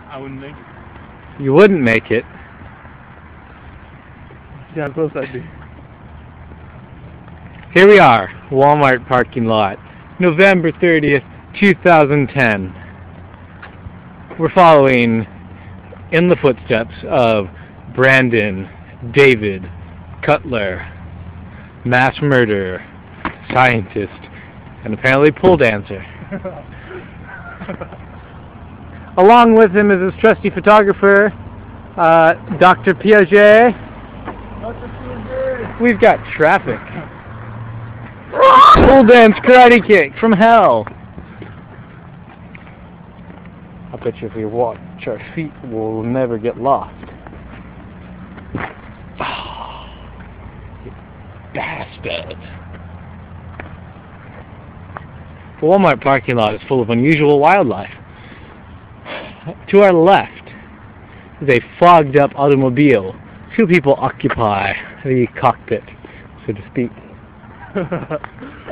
I wouldn't make it. You wouldn't make it. See how close I'd be. Here we are, Walmart parking lot, November 30th, 2010. We're following in the footsteps of Branden, David, Cutler, mass murderer, scientist, and apparently pole dancer. Along with him is his trusty photographer, Dr. Piaget. We've got traffic. Pole dance karate kick from hell. I bet you if we watch our feet, we'll never get lost. Oh, you bastard. The Walmart parking lot is full of unusual wildlife. To our left is a fogged up automobile. Two people occupy the cockpit, so to speak.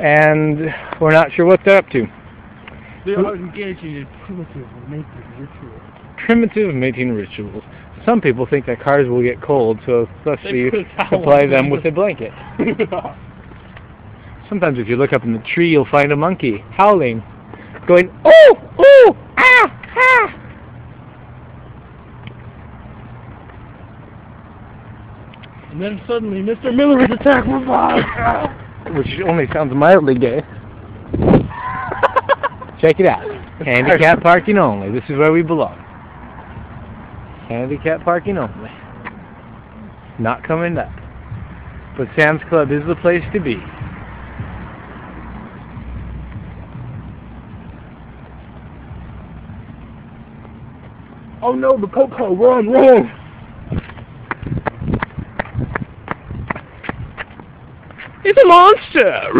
And we're not sure what they're up to. They are engaging in primitive mating rituals. Primitive mating rituals. Some people think that cars will get cold, so thus we supply them with a blanket. Sometimes if you look up in the tree, you'll find a monkey howling, going, "Oh, oh, ah, ah!" And then suddenly, Mr. Miller is attacked from behind. Which only sounds mildly gay. Check it out. Handicap parking only. This is where we belong. Handicap parking only. Not coming up. But Sam's Club is the place to be. Oh no, the Coco, run, run! It's a monster!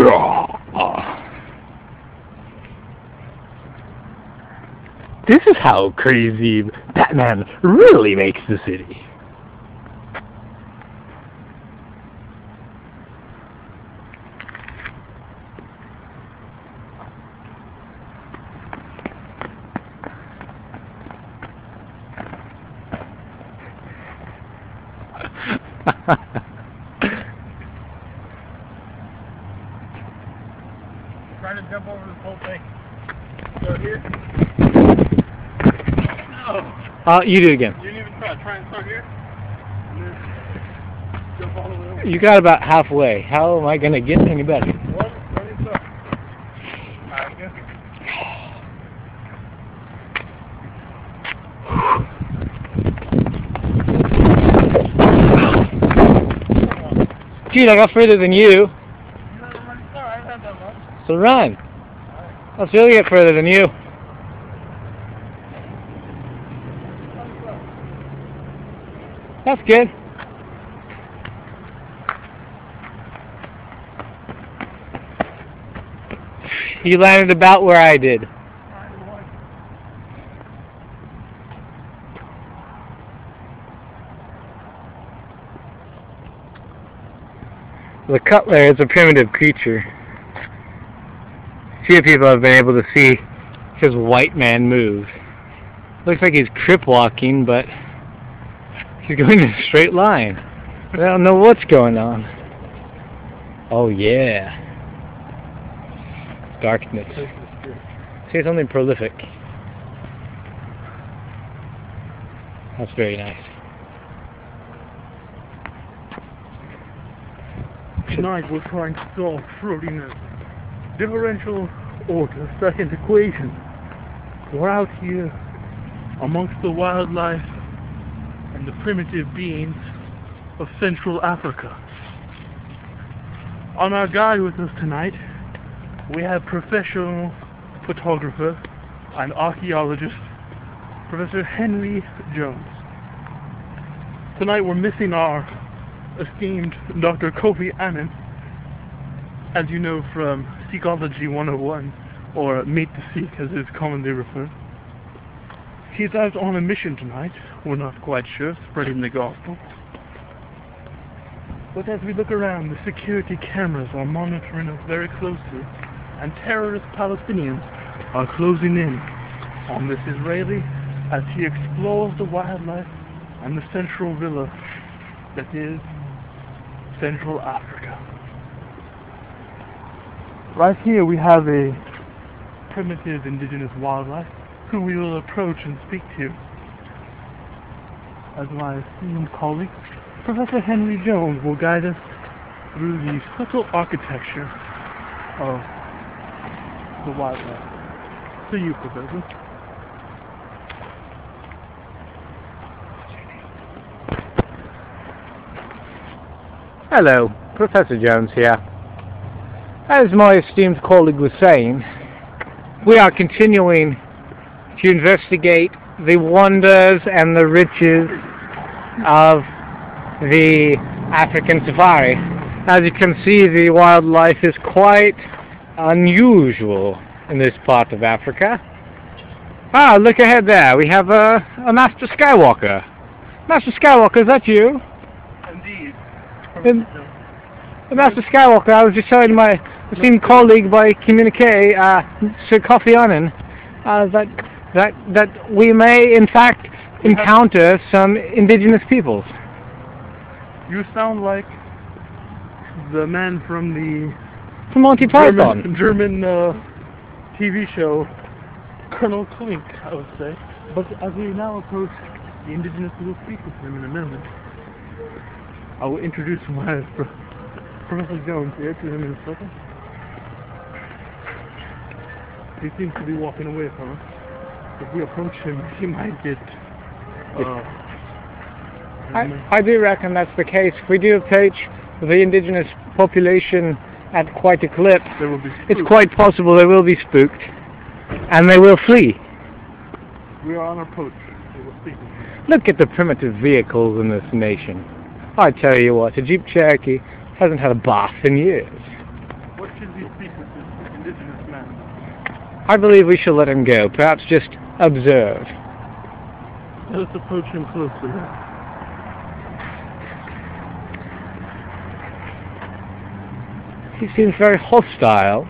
This is how crazy Batman really makes the city. Trying to jump over this whole thing. Start here? No. You do it again. You didn't even try. Try and start here. And then jump all the way over. You got about halfway. How am I going to get any better? What? Where do you start? Alright, good. Dude, I got further than you. So run. I'll still get further than you. That's good. You landed about where I did. The Cutler is a primitive creature. Few people have been able to see his white man move. Looks like he's crip walking, but he's going in a straight line. I don't know what's going on. Oh yeah. Darkness. Say something prolific. That's very nice. Tonight we're trying to solve Schrodinger's differential order second equation. We're out here amongst the wildlife and the primitive beings of Central Africa. On our guide with us tonight, we have professional photographer and archaeologist, Professor Henry Jones. Tonight we're missing our esteemed Dr. Kofi Annan, as you know from Seekology 101, or Meet the Seek as it is commonly referred. He's out on a mission tonight, we're not quite sure, spreading the gospel. But as we look around, the security cameras are monitoring us very closely, and terrorist Palestinians are closing in on this Israeli as he explores the wildlife and the central villa that is Central Africa. Right here we have a primitive indigenous wildlife who we will approach and speak to, as my esteemed colleague, Professor Henry Jones, will guide us through the subtle architecture of the wildlife. To you, Professor. Hello, Professor Jones here. As my esteemed colleague was saying, we are continuing to investigate the wonders and the riches of the African safari. As you can see, the wildlife is quite unusual in this part of Africa. Ah, look ahead there. We have a Master Skywalker. Master Skywalker, is that you? Indeed. The Master Skywalker, I was just telling my esteemed colleague by communique, Sir Coffee Annan, that we may in fact encounter some indigenous peoples. You sound like the man from the Monty Python. German TV show, Colonel Klink, I would say. But as we now approach the indigenous, we will speak with him in a moment. I will introduce my Professor Jones here to him in a second. He seems to be walking away from us. If we approach him, he might get... I do reckon that's the case. If we do approach the indigenous population at quite a clip, it's quite possible they will be spooked, and they will flee. We are on approach. We will speak with him. Look at the primitive vehicles in this nation. I tell you what, a Jeep Cherokee hasn't had a bath in years. What should we speak with this indigenous man? I believe we shall let him go, perhaps just observe. Let's approach him closely. He seems very hostile.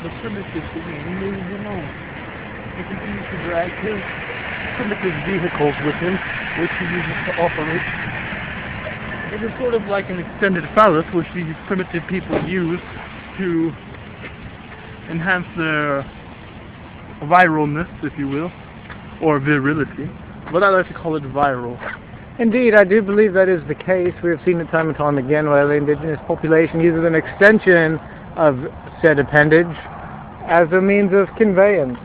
The primitive being moves along. He continues to drag his primitive vehicles with him, which he uses to operate. It is sort of like an extended phallus, which these primitive people use to enhance their viralness, if you will, or virility. But I like to call it viral. Indeed, I do believe that is the case. We have seen it time and time again where the indigenous population uses an extension of said appendage as a means of conveyance.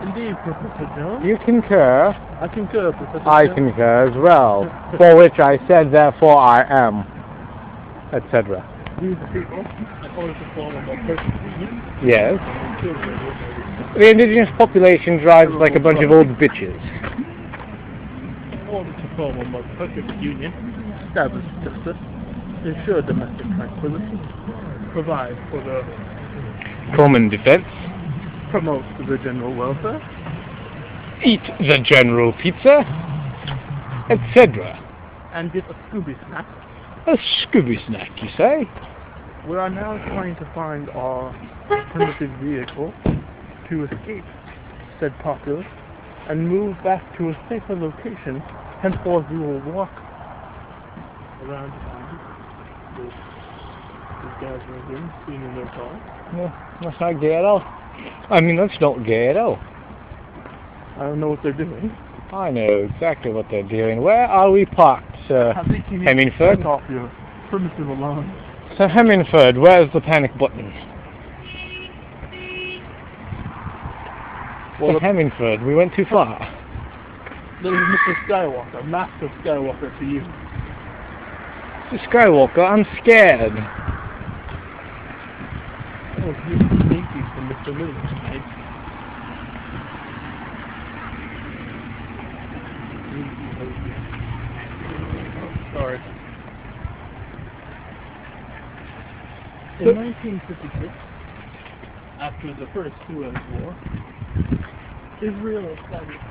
Indeed, Professor Jones. You concur? I concur, Professor I Jones. concur as well. For which I said, therefore I am, etc. These people, in order to form a more perfect union, Yes. The indigenous population drives like a bunch of old bitches. in order to form a more perfect union, establish justice, ensure domestic tranquility, provide for the Common defense. promote the general welfare, Eat the general pizza, etc. and get a Scooby snack. A Scooby snack, you say? We are now trying to find our primitive vehicle to escape said populace and move back to a safer location. Henceforth, we will walk around these guys right here, seen in their car. Yeah, that's not gay at all. I mean, that's not gay at all. I don't know what they're doing. I know exactly what they're doing. Where are we parked, Sir I think you need Hemingford? to turn off your primitive alarm. Sir Hemingford, where's the panic button? Well, Sir Hemingford, we went too far. there is Mr. Skywalker, Master Skywalker to you. Mr. Skywalker, I'm scared. Oh, here's the sneaky from Mr. Moon tonight. Sorry. In 1956, after the First Suez War, Israel established